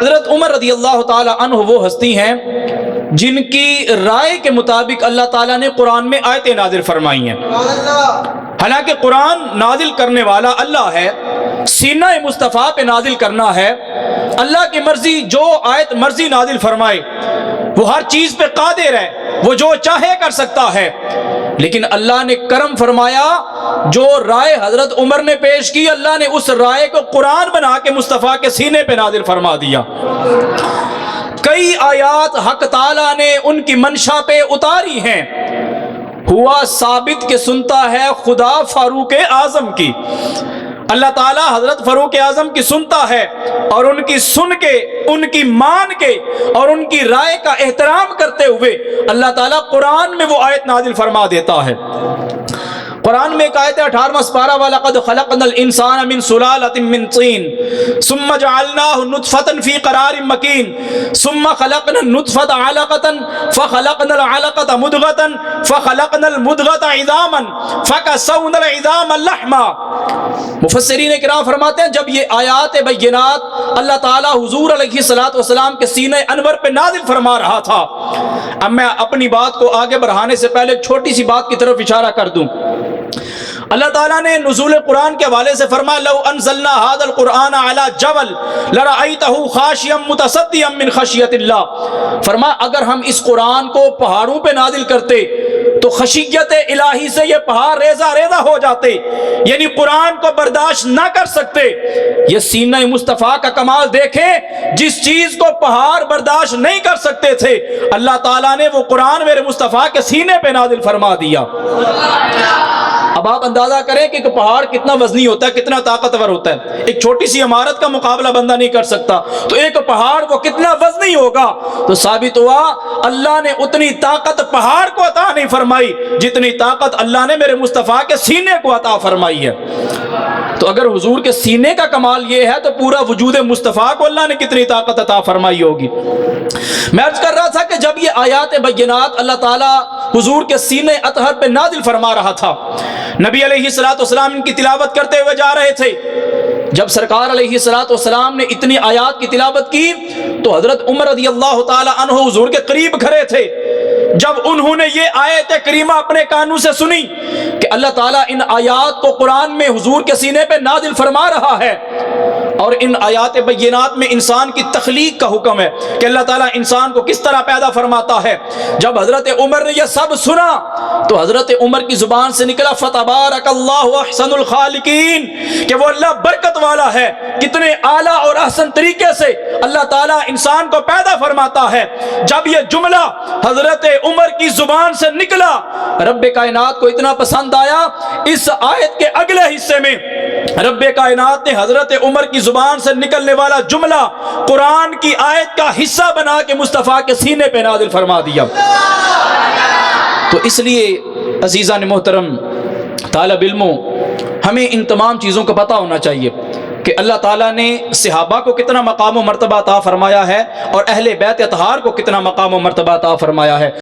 حضرت عمر رضی اللہ تعالی عنہ وہ ہستی ہیں جن کی رائے کے مطابق اللہ تعالیٰ نے قرآن میں آیتیں نازل فرمائی ہیں۔ حالانکہ قرآن نازل کرنے والا اللہ ہے، سینہ مصطفیٰ پہ نازل کرنا ہے، اللہ کی مرضی جو آیت مرضی نازل فرمائے، وہ ہر چیز پہ قادر ہے، وہ جو چاہے کر سکتا ہے۔ لیکن اللہ نے کرم فرمایا، جو رائے حضرت عمر نے پیش کی، اللہ نے اس رائے کو قرآن بنا کے مصطفیٰ کے سینے پہ نازل فرما دیا۔ کئی آیات حق تعالیٰ نے ان کی منشا پہ اتاری ہیں۔ ہوا ثابت کہ سنتا ہے خدا فاروق اعظم کی، اللہ تعالیٰ حضرت فاروق اعظم کی سنتا ہے، اور ان کی سن کے، ان کی مان کے اور ان کی رائے کا احترام کرتے ہوئے اللہ تعالیٰ قرآن میں وہ آیت نازل فرما دیتا ہے۔ قرآن میں ایک آیت ہے 18واں سپارہ وَلَقَدْ خَلَقْنَا الْإِنسَانَ مِنْ سُلَالَةٍ مِّن طِينٍ ثُمَّ جَعَلْنَاهُ نُطْفَةً فِي قَرَارٍ مَّكِينٍ ثُمَّ خَلَقْنَا النُّطْفَةَ عَلَقَةً فَخَلَقْنَا الْعَلَقَةَ مُضْغَةً فَخَلَقْنَا الْمُضْغَةَ عِظَامًا فَكَسَوْنَا الْعِظَامَ لَحْمًا۔ مفسرین اکرام فرماتے ہیں جب یہ آیات بینات اللہ تعالیٰ حضور علیہ الصلوۃ والسلام کے سینہ انور پہ نازل فرما رہا تھا، اب میں اپنی بات کو آگے بڑھانے سے پہلے ایک چھوٹی سی بات کی طرف اشارہ کر دوں۔ اللہ تعالیٰ نے نزول قرآن کے حوالے سے فرمایا لو انزلنا هذا القرآن على جبل لرأيته خاشعا متصدعا من خشیۃ اللہ، فرمایا اگر ہم اس قرآن کو پہاڑوں پہ نازل کرتے تو خشیت الہی سے یہ پہاڑ ریزہ ریزہ ہو جاتے، یعنی قرآن کو برداشت نہ کر سکتے۔ یہ سینہ مصطفیٰ کا کمال دیکھیں، جس چیز کو پہاڑ برداشت نہیں کر سکتے تھے اللہ تعالیٰ نے وہ قرآن میرے مصطفیٰ کے سینے پہ نازل فرما دیا۔ اب آپ اندازہ کریں کہ ایک پہاڑ کتنا وزنی ہوتا ہے، کتنا طاقتور ہوتا ہے۔ ایک چھوٹی سی عمارت کا مقابلہ بندہ نہیں کر سکتا، تو ایک پہاڑ وہ کتنا وزنی ہوگا۔ تو ثابت ہوا اللہ نے اتنی طاقت پہاڑ کو عطا نہیں فرمائی جتنی طاقت اللہ نے میرے مصطفیٰ کے سینے کو عطا فرمائی ہے۔ تو اگر حضور کے سینے کا کمال یہ ہے تو پورا وجود مصطفیٰ کو اللہ نے کتنی طاقت عطا فرمائی ہوگی۔ میں عرض کر رہا تھا کہ جب یہ آیات بینات اللہ تعالیٰ حضور کے سینے اطہر پہ نازل فرما رہا تھا، نبی علیہ الصلوۃ والسلام ان کی تلاوت کرتے ہوئے جا رہے تھے۔ جب سرکار علیہ الصلوۃ والسلام نے اتنی آیات کی تلاوت کی تو حضرت عمر رضی اللہ تعالی عنہ حضور کے قریب کھڑے تھے۔ جب انہوں نے یہ آیت کریمہ اپنے کانوں سے سنی کہ اللہ تعالیٰ ان آیات کو قرآن میں حضور کے سینے پہ نازل فرما رہا ہے، اور ان آیات بینات میں انسان کی تخلیق کا حکم ہے کہ اللہ تعالیٰ انسان کو کس طرح پیدا فرماتا ہے، جب حضرت عمر نے یہ سب سنا تو حضرت عمر کی زبان سے نکلا فتبارک اللہ احسن الخالقین، کہ وہ اللہ برکت والا ہے، کتنے اعلیٰ اور احسن طریقے سے اللہ تعالیٰ انسان کو پیدا فرماتا ہے۔ جب یہ جملہ حضرت عمر کی زبان سے نکلا، رب کائنات کو اتنا پسند آیا، اس آیت کے اگلے حصے میں رب کائنات نے حضرت عمر کی زبان سے نکلنے والا جملہ قرآن کی آیت کا حصہ بنا کے مصطفیٰ کے سینے پہ نازل فرما دیا۔ تو اس لیے عزیزان محترم طالب علموں، ہمیں ان تمام چیزوں کا پتہ ہونا چاہیے کہ اللہ تعالیٰ نے صحابہ کو کتنا مقام و مرتبہ عطا فرمایا ہے اور اہل بیت اطہار کو کتنا مقام و مرتبہ عطا فرمایا ہے۔